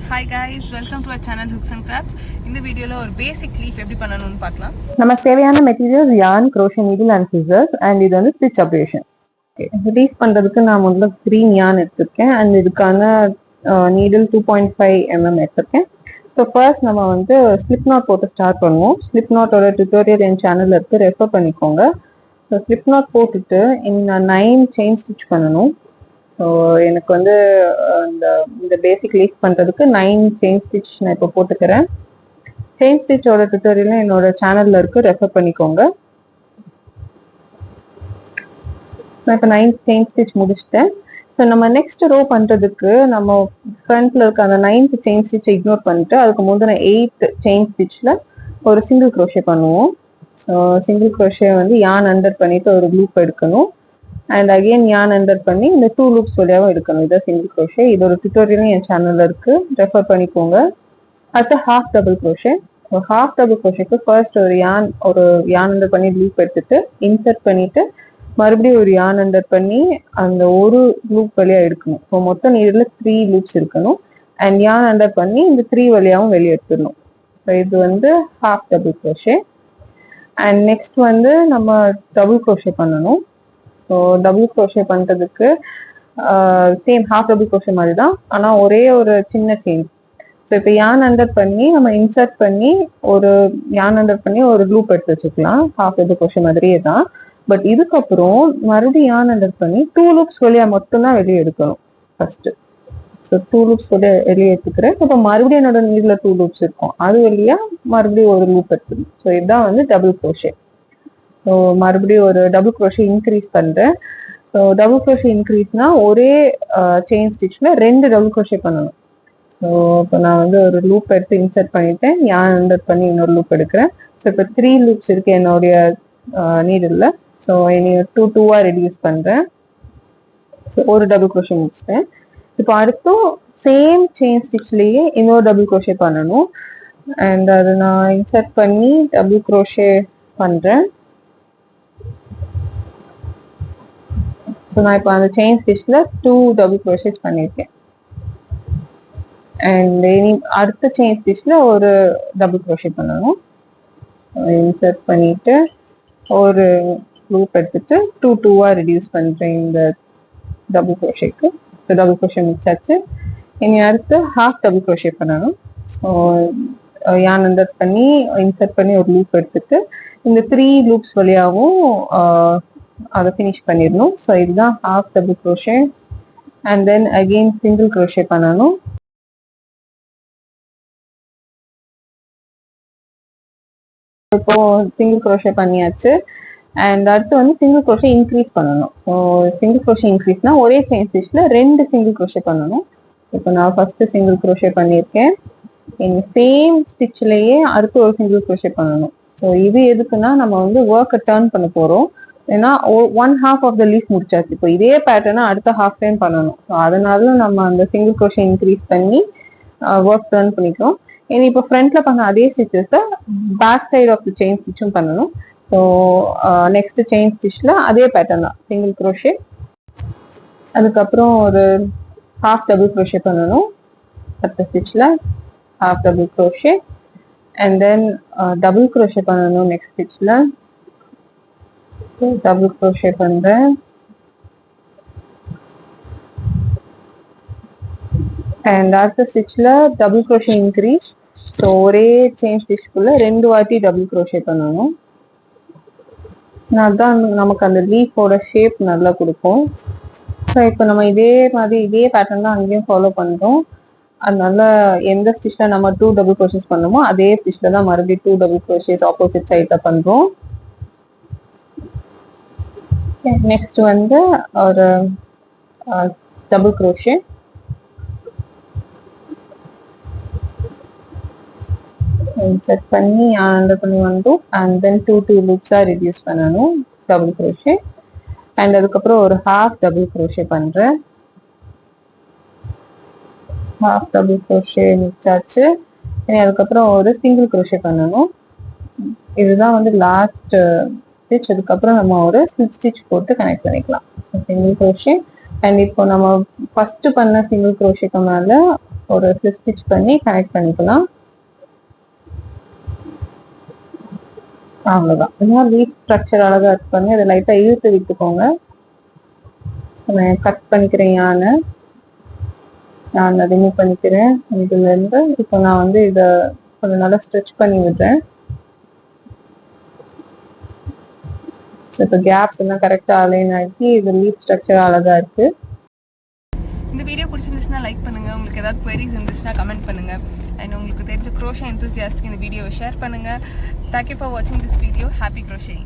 Hi guys, welcome to our channel Hooks and Crafts. இந்த வீடியோல ஒரு பேசிக் லீஃப் எப்படி பண்ணணும்னு பார்க்கலாம். நமக்கு தேவையான materials yarn, crochet needle and scissors and இது வந்து stitch abrasion. லீஃப் பண்றதுக்கு நான் முதல்ல green yarn எடுத்திருக்கேன் and இதுக்கான needle 2.5 mm எடுத்திருக்கேன். ஸோ ஃபர்ஸ்ட் நம்ம வந்து ஸ்லிப் நாட் போட்டு ஸ்டார்ட் பண்ணுவோம். ஸ்லிப் நாட்டோட டுட்டோரியல் என் சேனல்ல இருக்கு, ரெஃபர் பண்ணிக்கோங்க. ஸோ ஸ்லிப் நாட் போட்டுட்டு நான் 9 செயின் ஸ்டிச் பண்ணணும். ஸோ எனக்கு வந்து இந்த பேசிக் லீஃப் பண்றதுக்கு 9 செயின் ஸ்டிச் நான் இப்போ போட்டுக்கிறேன். செயின் ஸ்டிச்சோட டுட்டோரியல் என்னோட சேனல்ல இருக்கு, ரெஃபர் பண்ணிக்கோங்க. நான் இப்போ 9 செயின் ஸ்டிச் முடிச்சிட்டேன். ஸோ நம்ம நெக்ஸ்ட் ரோ பண்றதுக்கு நம்ம ஃப்ரண்ட்ல இருக்க அந்த 9th செயின் ஸ்டிச் இக்னோர் பண்ணிட்டு அதுக்கு முந்தின 8th செயின் ஸ்டிச்ல ஒரு சிங்கிள் க்ரோஷே பண்ணுவோம். ஸோ சிங்கிள் க்ரோஷே வந்து யான் அண்டர் பண்ணிட்டு ஒரு லூப் எடுக்கணும் அண்ட் அகெயின் யான் அண்டர் பண்ணி இந்த 2 லூப்ஸ் வழியாகவும் எடுக்கணும். இதான் சிங்கிள் க்ரோஷே. இதோட டுட்டோரியலும் என் சேனல்ல இருக்கு, ரெஃபர் பண்ணிக்கோங்க. அடுத்து half double crochet. Half double க்ரோஷேக்கு ஃபர்ஸ்ட் ஒரு யான் அண்டர் பண்ணி லூப் எடுத்துட்டு இன்சர்ட் பண்ணிட்டு மறுபடியும் ஒரு யான் அண்டர் பண்ணி அந்த ஒரு லூப் வழியா எடுக்கணும். ஸோ மொத்தம் நீடில் 3 லூப்ஸ் இருக்கணும் அண்ட் யான் அண்டர் பண்ணி இந்த 3 வழியாகவும் வெளியே எடுத்துடணும். ஸோ இது வந்து half double crochet. And next வந்து நம்ம டபுள் க்ரோஷே பண்ணணும். ஸோ டபுள் க்ரோஷே பண்றதுக்கு சேம் ஹாஃப் டபுள் க்ரோஷே மாதிரி தான், ஆனால் ஒரே ஒரு சின்ன சேஞ்ச். ஸோ இப்போ யான் அண்டர் பண்ணி நம்ம இன்சர்ட் பண்ணி ஒரு யான் அண்டர் பண்ணி ஒரு லூப் எடுத்து வச்சுக்கலாம். ஹாஃப் டபுள் க்ரோஷே மாதிரியே தான். பட் இதுக்கப்புறம் மறுபடியும் யான் அண்டர் பண்ணி 2 லூப்ஸ் வழியா மட்டும்தான் வெளியே எடுக்கணும் ஃபர்ஸ்ட். ஸோ 2 லூப்ஸ் வழியா வெளியே எடுத்துக்கிறேன். இப்போ மறுபடியும் என்னோட நீட்ல 2 லூப்ஸ் இருக்கும், அது வழியா மறுபடியும் ஒரு லூப் எடுத்துக்கணும். ஸோ இதுதான் வந்து டபுள் க்ரோஷே. ஸோ மறுபடியும் ஒரு டபுள் க்ரோஷே இன்க்ரீஸ் பண்றேன். ஸோ டபுள் க்ரோஷே இன்க்ரீஸ்னா ஒரே செயின் ஸ்டிச்ல 2 டபுள் க்ரோஷே பண்ணணும். ஸோ இப்போ நான் வந்து ஒரு லூப் எடுத்து இன்சர்ட் பண்ணிட்டேன், யான் அண்டர் பண்ணி இன்னொரு லூப் எடுக்கிறேன். ஸோ இப்போ 3 லூப்ஸ் இருக்கு என்னுடைய நீடில். ஸோ இனி 2 ரெடியூஸ் பண்றேன். ஸோ ஒரு டபுள் க்ரோஷே முடிச்சிட்டேன். இப்போ அடுத்தும் சேம் செயின் ஸ்டிச்லயே இன்னொரு டபுள் க்ரோஷே பண்ணணும் அண்ட் அதை நான் இன்சர்ட் பண்ணி டபுள் க்ரோஷே பண்றேன். ஸோ நான் இப்போ அந்த செயின் ஸ்டிச்ல 2 டபுள் க்ரோஷேஸ் பண்ணியிருக்கேன் அண்ட் இனி அடுத்த செயின் ஸ்டிச்ல ஒரு டபுள் க்ரோஷே பண்ணணும். இன்சர்ட் பண்ணிட்டு ஒரு லூப் எடுத்துட்டு 2 ரெடியூஸ் பண்றேன் இந்த டபுள் க்ரோஷேக்கு. டபுள் க்ரோஷே முடிச்சாச்சு. இனி அடுத்து ஹாஃப் டபுள் க்ரோஷே பண்ணணும். ஸோ யான் அண்டர் பண்ணி இன்சர்ட் பண்ணி ஒரு லூப் எடுத்துட்டு இந்த 3 லூப்ஸ் வழியாகவும் அதை ஃபினிஷ் பண்ணிடணும். ஸோ இதுதான் half double crochet and then again single crochet பண்ணணும். இப்போ சிங்கிள் க்ரோஷே பண்ணியாச்சு அண்ட் அடுத்து வந்து சிங்கிள் க்ரோஷே இன்க்ரீஸ் பண்ணணும். ஸோ சிங்கிள் க்ரோஷே இன்க்ரீஸ்னா ஒரே செயின் ஸ்டிச்ல 2 சிங்கிள் க்ரோஷே பண்ணணும். இப்போ நான் ஃபர்ஸ்ட் சிங்கிள் க்ரோஷே பண்ணியிருக்கேன். சேம் ஸ்டிச்லயே அடுத்து ஒரு சிங்கிள் க்ரோஷே பண்ணணும். ஸோ இது எதுக்குன்னா நம்ம வந்து ஒர்க்கை டர்ன் பண்ண போறோம். ஏன்னா 1/2 ஆஃப் த லீஃப் முடிச்சாச்சு. இப்போ இதே பேட்டர்னை அடுத்த ஹாஃப் டைம் பண்ணணும். ஸோ அதனால நம்ம அந்த சிங்கிள் க்ரோஷே இன்க்ரீஸ் பண்ணி ஒர்க் டர்ன் பண்ணிக்கிறோம். இனி இப்போ ஃப்ரண்ட்ல பண்ண அதே ஸ்டிச்சஸை back side of the chain ஸ்டிச்சும் பண்ணணும். ஸோ நெக்ஸ்ட் செயின் ஸ்டிச்ல அதே பேட்டர்ன் தான், சிங்கிள் க்ரோஷே. அதுக்கப்புறம் ஒரு ஹாஃப் டபுள் க்ரோஷே பண்ணணும். அடுத்த ஸ்டிச்ல half double crochet and then double crochet பண்ணணும். நெக்ஸ்ட் ஸ்டிச்ல டபுள் க்ரோஷே பண்றேன் அண்ட் அடுத்த ஸ்டிச்ல டபுள் க்ரோஷே இன்க்ரீஸ். ஸோ ஒரே செயின் ஸ்டிச்குள்ள 2 வாட்டி டபுள் க்ரோஷே பண்ணணும். அதுதான் நமக்கு அந்த லீஃபோட ஷேப் நல்லா கொடுக்கும். ஸோ இப்போ நம்ம இதே மாதிரி இதே பேட்டர்ன் தான் அங்கேயும் ஃபாலோ பண்றோம். அதனால எந்த ஸ்டிச்ல நம்ம 2 டபுள் க்ரோஷேஸ் பண்ணோமோ அதே ஸ்டிச்ல தான் மறுபடியும் 2 டபுள் க்ரோஷேஸ் ஆப்போசிட் சைட்ல பண்றோம். நெக்ஸ்ட் வந்து ஒரு டபுள் க்ரோஷே செட் பண்ணி அண்டர் பண்ணி வந்துடும் அண்ட் தென் 2 லூப்ஸா ரெடியூஸ் பண்ணணும் டபுள் க்ரோஷே அண்ட் அதுக்கப்புறம் ஒரு ஹாஃப் டபுள் க்ரோஷே பண்றேன். ஹாஃப் டபுள் க்ரோஷே முடிச்சாச்சு. அதுக்கப்புறம் ஒரு சிங்கிள் க்ரோஷே பண்ணணும். இதுதான் வந்து லாஸ்ட் ஸ்டிச். அதுக்கப்புறம் நம்ம ஒரு ஸ்லிப் ஸ்டிச் போட்டு கனெக்ட் பண்ணிக்கலாம். சிங்கிள் க்ரோஷே அண்ட் இப்போ நம்ம ஃபர்ஸ்ட் பண்ண சிங்கிள் க்ரோஷேக்கு மேல ஒரு ஸ்லிப் ஸ்டிச் பண்ணி கனெக்ட் பண்ணிக்கலாம். அவ்வளவுதான். இன்னும் லீஃப் ஸ்ட்ரக்சர் அழகா இருக்கு பாருங்க. இதை லைட்டா இழுத்து விட்டுக்கோங்க. கட் பண்ணிக்கிறேன் நான் ரிமூவ் பண்ணிக்கிறேன் இதுல இருந்து. இப்போ நான் வந்து இதை கொஞ்சம் நல்லா ஸ்ட்ரெச் பண்ணி விடுறேன். இப்போ கேப்ஸ் எல்லாம் கரெக்டா அலைன் ஆகி இது லீஃப் ஸ்ட்ரக்சர் அழகா இருக்கு. இந்த வீடியோ பிடிச்சிருந்துச்சுன்னா லைக் பண்ணுங்க. உங்களுக்கு ஏதாவது queries இருந்துச்சுன்னா கமெண்ட் பண்ணுங்க. அண்ட் உங்களுக்கு தெரிஞ்ச crochet enthusiast இந்த வீடியோவை ஷேர் பண்ணுங்க. Thank you for watching this video. Happy crocheting.